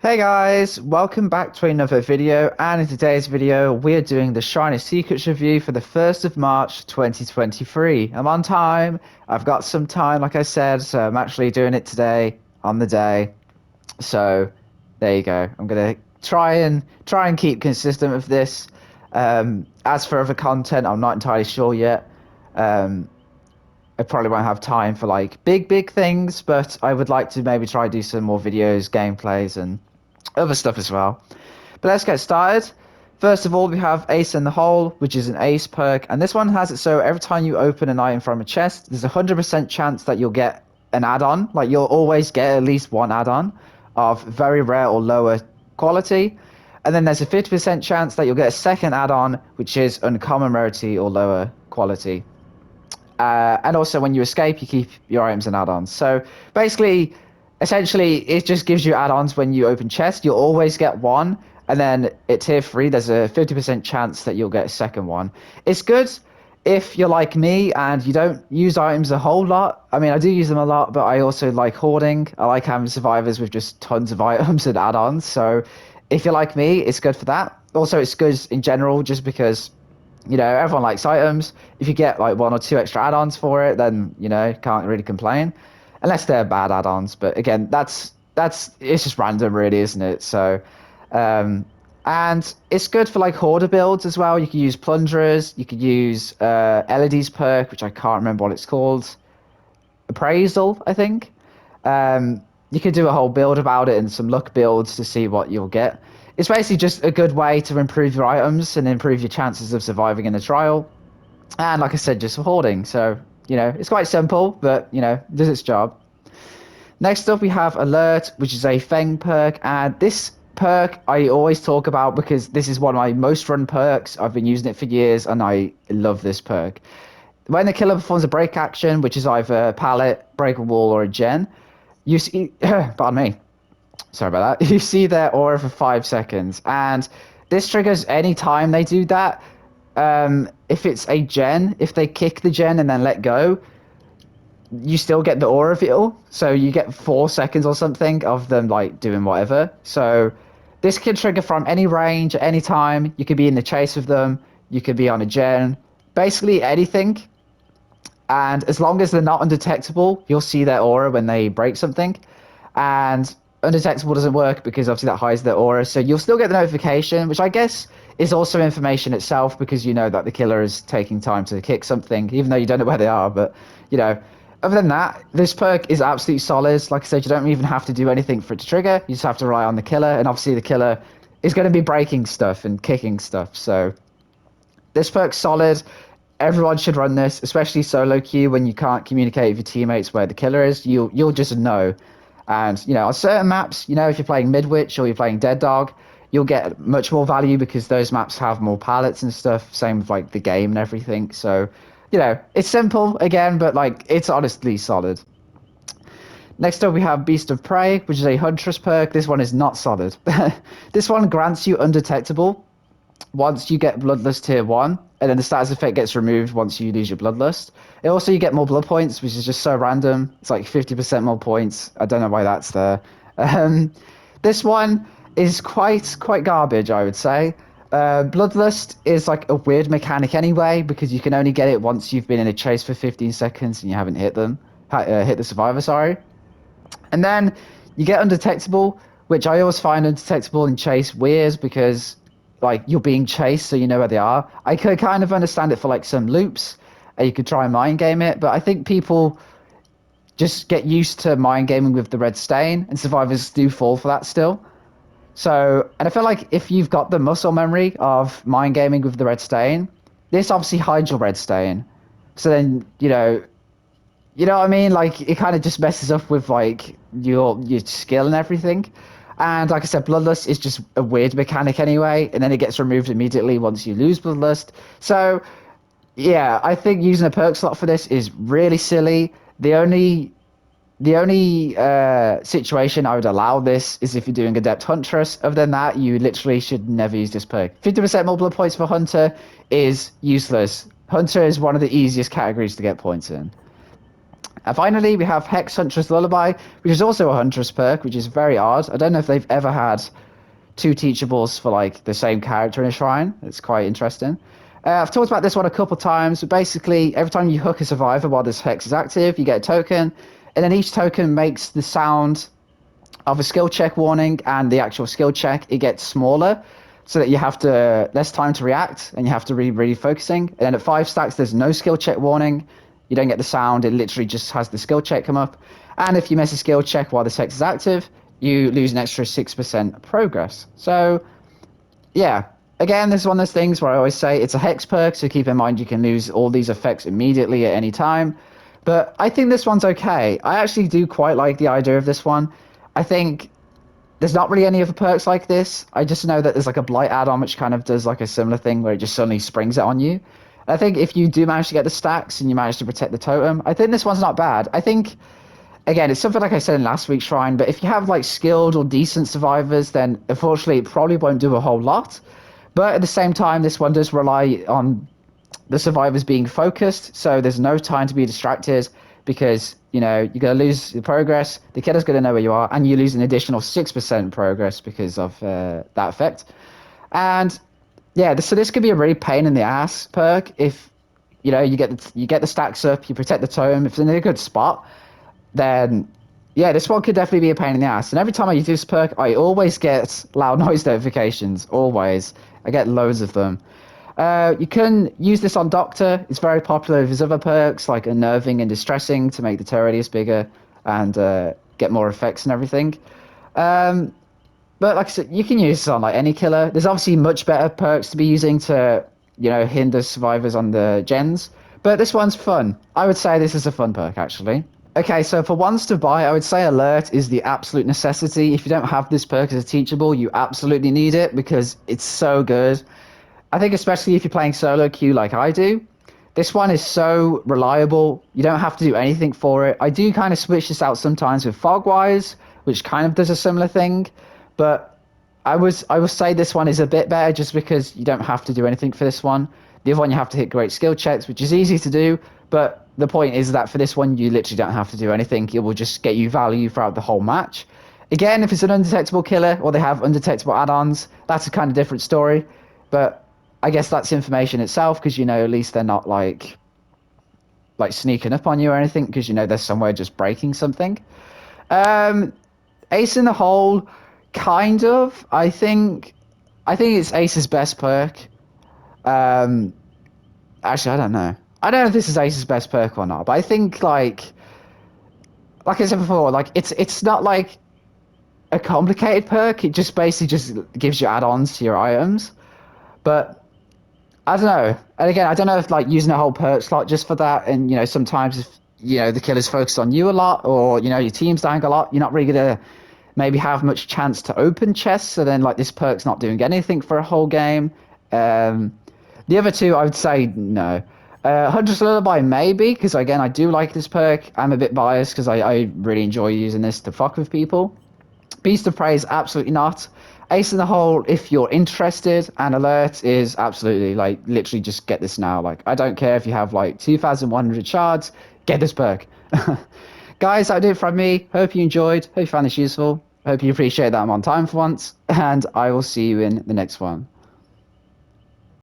Hey guys, welcome back to another video, and in today's video we're doing the Shiny Secrets review for the 1st of March 2023. I'm on time, I've got some time like I said, so I'm actually doing it today on the day. So there you go. I'm gonna try and keep consistent with this. As for other content, I'm not entirely sure yet. Um, I probably won't have time for like big things, but I would like to maybe try to do some more videos, gameplays, and other stuff as well. But let's get started. First of all, we have Ace in the Hole, which is an Ace perk, and this one has it so every time you open an item from a chest, there's a 100% chance that you'll get an add-on. Like you'll always get at least one add-on of very rare or lower quality. And then there's a 50% chance that you'll get a second add-on, which is uncommon rarity or lower quality. And also, when you escape, you keep your items and add-ons. So basically, essentially, it just gives you add-ons when you open chests. You'll always get one, and then at tier 3, there's a 50% chance that you'll get a second one. It's good if you're like me and you don't use items a whole lot. I mean, I do use them a lot, but I also like hoarding. I like having survivors with just tons of items and add-ons. So if you're like me, it's good for that. Also, it's good in general just because everyone likes items. If you get like one or two extra add-ons for it, then can't really complain, unless they're bad add-ons. But again, that's it's just random, really, isn't it? So, and it's good for like hoarder builds as well. You can use plunderers. You could use Elodie's perk, which I can't remember what it's called. Appraisal, I think. You could do a whole build about it and some luck builds to see what you'll get. It's basically just a good way to improve your items and improve your chances of surviving in a trial. And like I said, just for hoarding. So, it's quite simple, but, does its job. Next up, we have Alert, which is a Feng perk. And this perk I always talk about because this is one of my most run perks. I've been using it for years, and I love this perk. When the killer performs a break action, which is either a pallet, break a wall, or a gen, you see, pardon me, sorry about that. You see their aura for 5 seconds, and this triggers any time they do that. If it's a gen, if they kick the gen and then let go, you still get the aura reveal. So you get 4 seconds or something of them like doing whatever. So this can trigger from any range at any time. You could be in the chase with them. You could be on a gen. Basically anything. And as long as they're not undetectable, you'll see their aura when they break something. And undetectable doesn't work because obviously that hides their aura. So you'll still get the notification, which I guess is also information itself because you know that the killer is taking time to kick something, even though you don't know where they are. But, other than that, this perk is absolutely solid. Like I said, you don't even have to do anything for it to trigger. You just have to rely on the killer. And obviously the killer is going to be breaking stuff and kicking stuff. So this perk's solid. Everyone should run this, especially solo queue when you can't communicate with your teammates where the killer is. You'll just know. And on certain maps, if you're playing Midwich or you're playing Dead Dog, you'll get much more value because those maps have more pallets and stuff. Same with like the game and everything. So, it's simple again, but like it's honestly solid. Next up, we have Beast of Prey, which is a Huntress perk. This one is not solid. This one grants you undetectable once you get Bloodlust tier 1, and then the status effect gets removed once you lose your Bloodlust. It also, you get more blood points, which is just so random. It's like 50% more points. I don't know why that's there. This one is quite garbage, I would say. Bloodlust is like a weird mechanic anyway, because you can only get it once you've been in a chase for 15 seconds and you haven't hit the survivor, sorry. And then you get undetectable, which I always find undetectable in chase weird because like you're being chased so you know where they are. I could kind of understand it for like some loops and you could try and mind game it, but I think people just get used to mind gaming with the red stain, and survivors do fall for that still. So, and I feel like if you've got the muscle memory of mind gaming with the red stain, this obviously hides your red stain. So then, you know what I mean? Like it kind of just messes up with like your skill and everything. And like I said, Bloodlust is just a weird mechanic anyway, and then it gets removed immediately once you lose Bloodlust. So yeah, I think using a perk slot for this is really silly. The only situation I would allow this is if you're doing Adept Huntress. Other than that, you literally should never use this perk. 50% more blood points for Hunter is useless. Hunter is one of the easiest categories to get points in. And finally, we have Hex Huntress Lullaby, which is also a Huntress perk, which is very odd. I don't know if they've ever had two teachables for like the same character in a shrine. It's quite interesting. I've talked about this one a couple times, but basically every time you hook a survivor while this hex is active, you get a token, and then each token makes the sound of a skill check warning, and the actual skill check, it gets smaller, so that you have to less time to react, and you have to be really focusing. And then at 5 stacks, there's no skill check warning. You don't get the sound. It literally just has the skill check come up. And if you miss a skill check while the hex is active, you lose an extra 6% progress. So, yeah. Again, this is one of those things where I always say it's a hex perk, so keep in mind you can lose all these effects immediately at any time. But I think this one's okay. I actually do quite like the idea of this one. I think there's not really any other perks like this. I just know that there's like a Blight add-on which kind of does like a similar thing where it just suddenly springs it on you. I think if you do manage to get the stacks and you manage to protect the totem, I think this one's not bad. I think, again, it's something like I said in last week's Shrine, but if you have like skilled or decent survivors, then unfortunately it probably won't do a whole lot. But at the same time, this one does rely on the survivors being focused, so there's no time to be distracted because, you know, you're going to lose your progress, the killer's going to know where you are, and you lose an additional 6% progress because of that effect. And yeah, so this could be a really pain in the ass perk if, you know, you get the stacks up, you protect the tome, if it's in a good spot, then yeah, this one could definitely be a pain in the ass. And every time I use this perk, I always get loud noise notifications, always. I get loads of them. You can use this on Doctor. It's very popular with his other perks, like Unnerving and Distressing, to make the terror radius bigger and get more effects and everything. But like I said, you can use this on like any killer. There's obviously much better perks to be using to, you know, hinder survivors on the gens. But this one's fun. I would say this is a fun perk, actually. Okay, so for ones to buy, I would say Alert is the absolute necessity. If you don't have this perk as a teachable, you absolutely need it because it's so good. I think especially if you're playing solo queue like I do, this one is so reliable. You don't have to do anything for it. I do kind of switch this out sometimes with Fogwise, which kind of does a similar thing, but I would say this one is a bit better just because you don't have to do anything for this one. The other one you have to hit great skill checks, which is easy to do, but the point is that for this one you literally don't have to do anything. It will just get you value throughout the whole match. Again, if it's an undetectable killer or they have undetectable add-ons, that's a kind of different story, but I guess that's information itself because, you know, at least they're not like sneaking up on you or anything because, you know, they're somewhere just breaking something. Ace in the hole, kind of. I think it's Ace's best perk. Actually, I don't know. I don't know if this is Ace's best perk or not, but I think like I said before, like it's not like a complicated perk. It just basically just gives you add-ons to your items. But I don't know. And again, I don't know if like using a whole perk slot just for that, and you know, sometimes if you know the killer's focused on you a lot, or you know your team's dying a lot, you're not really gonna maybe have much chance to open chests. So then like this perk's not doing anything for a whole game. The other two, I would say no. Huntress Lullaby maybe, because again, I do like this perk. I'm a bit biased because I really enjoy using this to fuck with people. Beast of Praise, absolutely not. Ace in the hole, if you're interested, and Alert is absolutely, like, literally just get this now. Like, I don't care if you have, like, 2,100 shards, get this perk. Guys, that did it from me. Hope you enjoyed. Hope you found this useful. Hope you appreciate that I'm on time for once. And I will see you in the next one.